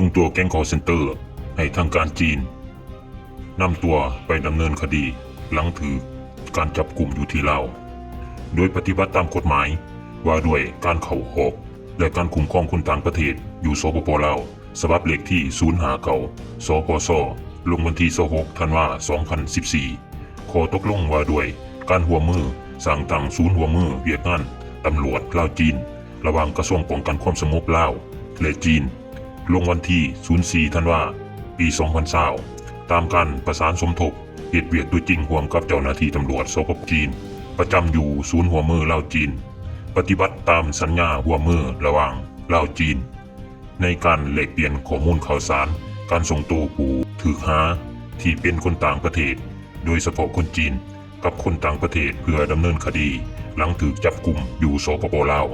ส่งตัวแก๊งคอลเซ็นเตอร์ให้ทางการจีนนำตัวไปดำเนินคดีหลังถือการจับกลุ่มอยู่ที่ลาวโดยปฏิบัติตามกฎหมายว่าด้วยการเข้าออกและการคุ้มครองคนต่างประเทศอยู่สปป.ลาวฉบับเลขที่059สปส.ลงวันที่26ธันวาคม2014ข้อตกลงว่าด้วยการร่วมมือสร้างตั้งศูนย์ร่วมมือเวียดนามตำรวจลาวจีนระหว่างกระทรวงป้องกันความสงบลาวและจีนลงวันที่04ธันวาคมปี2020ตามการประสานสมทบเหตุเวียดตัวจริงร่วมกับเจ้าหน้าที่ตำรวจสปป.จีนประจำอยู่ศูนย์ร่วมมือลาวจีนปฏิบัติตามสัญญาร่วมมือระหว่างลาวจีนในการแลกเปลี่ยนข้อมูลข่าวสารการส่งตัวผู้ถูกหาที่เป็นคนต่างประเทศโดยเฉพาะคนจีนกับคนต่างประเทศเพื่อดำเนินคดีหลังถูกจับกุมอยู่สปป.ลาว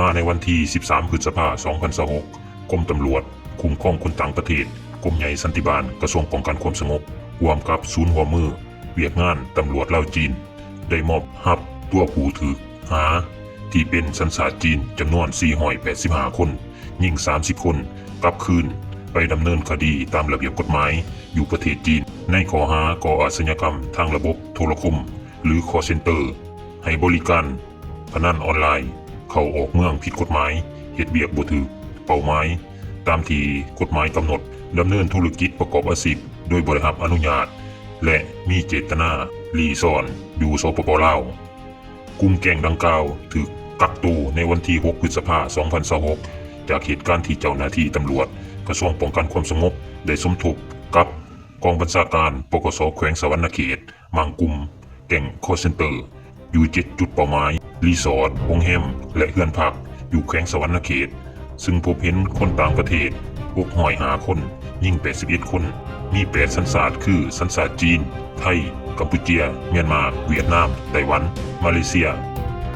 มาในวันที่13พฤษภาคม2026กรมตำรวจคุ้มครองคนต่างประเทศกรมใหญ่สันติบาลกระทรวงป้องกันความสงบร่วมกับศูนย์ร่วมมือเวียดนามตำรวจลาวจีนได้มอบรับตัวผู้ถูกหาที่เป็นสัญชาติจีนจำนวน485คนยิ่ง30คนกลับคืนไปดำเนินคดีตามระเบียบกฎหมายอยู่ประเทศจีนในข้อหาก่ออาชญากรรมทางระบบโทรคมหรือ call center ให้บริการพนันออนไลน์เข้าออกเมืองผิดกฎหมายเฮ็ดเวียกบ่ถูกเป้าหมายตามที่กฎหมายกำหนดดำเนินธุรกิจประกอบอาชีพโดยบ่ได้รับอนุญาตและมีเจตนาลี้ซ่อนอยู่สปป.ลาวกลุ่มแก๊งดังกล่าวถูกกักตัวในวันที่6พฤษภาคม2026จากเหตุการณ์ที่เจ้าหน้าที่ตำรวจกระทรวงป้องกันความสงบได้สมทบกับกองบัญชาการปกส.แขวงสะหวรรณเขตมางกลุ่มแก๊งคอลเซ็นเตอร์อยู่7จุดเป้าหมายรีสอร์ทโรงแรมและเรือนพักอยู่แขวงสะหวรรณเขตซึ่งพบเห็นคนต่างประเทศ605คนยิ่ง81คนมี8สัญชาติคือสัญชาติจีนไทยกัมพูเชียเมียนมาเวียดนามไต้หวันมาเลเซีย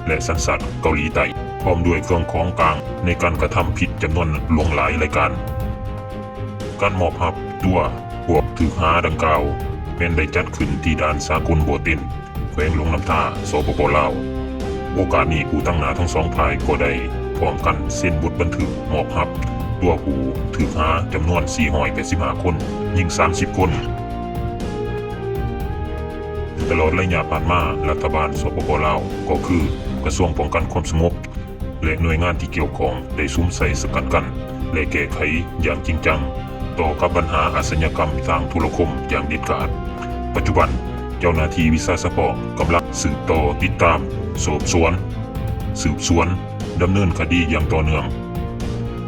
และสัญชาติเกาหลีใต้พร้อมด้วยเครื่องของกลางในการกระทำผิดจำนวนหลวงหลายรายการมอบรับตัวพวกถูกหาดังกล่าวแม้นได้จัดขึ้นที่ด่านสากลโบเต็นแขวงหลวงน้ำทาสปป.ลาวโอกาสนี้ผู้ตั้งหน้าทั้งสองฝ่ายก็ได้พร้อมกันเซ็นบทบันทึกมอบรับตัวผู้ถูกหาจำนวน485คนยิ่ง30คนตลอดระยะผ่านมารัฐบาลสปป.ลาวก็คือกระทรวงป้องกันความสงบและหน่วยงานที่เกี่ยวข้องได้ซุ่มใส่สกัดกั้นและแก้ไขอย่างจริงจังต่อกับปัญหาอาชญากรรมทางโทรคมอย่างเด็ดขาดปัจจุบันเจ้าหน้าที่วิสาสะกำลังสืบต่อติดตามสอบสวนดำเนินคดีอย่างต่อเนื่อง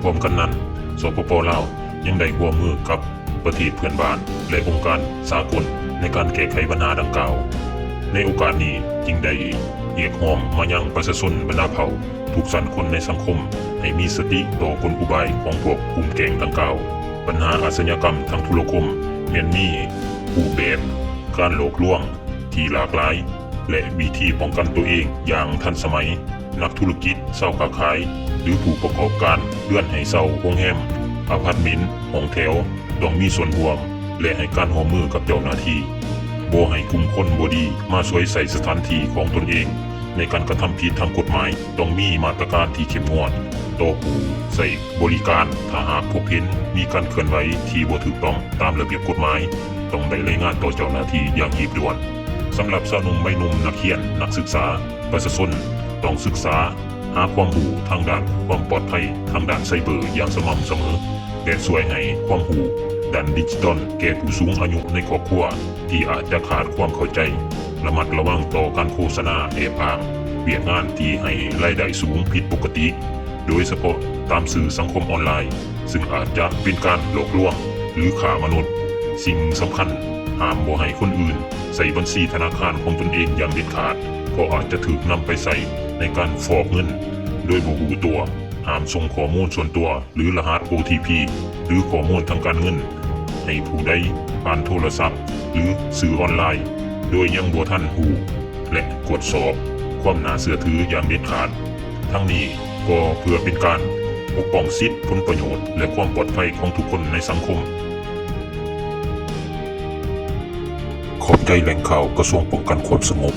พร้อมกันนั้นสปป.ลาวยังได้ร่วมมือกับประเทศเพื่อนบ้านและองค์การสากลในการแก้ไขปัญหาดังกล่าวในโอกาสนี้จึงได้เรียกร้องมายังประชาชนบรรดาเผ่าทุกสันคนในสังคมให้มีสติต่อกลอุบายของพวกกลุ่มแก๊งดังกล่าวปัญหาอาชญากรรมทางโทรคมแม้นมีรูปแบบการหลอกลวงที่หลากหลายและวิธีป้องกันตัวเองอย่างทันสมัยนักธุรกิจเช่าค้าขายหรือผู้ประกอบการเลื่อนให้เช่าโรงแรมอพาร์ตเมนต์ห้องแถวต้องมีส่วนร่วมและให้การร่วมมือกับเจ้าหน้าที่บ่ให้กลุ่มคนบ่ดีมาช่วยใส่สถานที่ของตนเองในการกระทำผิดทางกฎหมายต้องมีมาตรการที่เข้มงวดต่อผู้ใช้บริการถ้าหากพบเห็นมีการเคลื่อนไหวที่บ่ถูกต้องตามระเบียบกฎหมายต้องได้รายงานต่อเจ้าหน้าที่อย่างรีบด่วนสำหรับชาวหนุ่มวัยหนุ่มนักเรียนนักศึกษาประชาชนต้องศึกษาหาความรู้ทางด้านความปลอดภัยทางด้านไซเบอร์อย่างสม่ำเสมอและช่วยให้ความรู้ด้านดิจิทัลแก่ผู้สูงอายุในครอบครัวที่อาจจะขาดความเข้าใจระมัดระวังต่อการโฆษณาแอบอ้างเวียกงานที่ให้รายได้สูงผิดปกติโดยเฉพาะตามสื่อสังคมออนไลน์ซึ่งอาจจะเป็นการหลอกลวงหรือฆ่ามนุษย์สิ่งสำคัญห้ามบ่ให้คนอื่นใส่บัญชีธนาคารของตนเองอย่างเด็ดขาดเพราะอาจจะถูกนำไปใส่ในการฟอกเงินโดยบ่รู้ตัวห้ามส่งข้อมูลส่วนตัวหรือรหัส OTP หรือข้อมูลทางการเงินให้ผู้ใดผ่านโทรศัพท์หรือสื่อออนไลน์โดยยังบ่ทันรู้และตรวจสอบความน่าเชื่อถืออย่างเด็ดขาดทั้งนี้ก็เพื่อเป็นการปกป้องสิทธิผลประโยชน์และความปลอดภัยของทุกคนในสังคมขอบใจแหล่งข่าวกระทรวงป้องกันความสงบ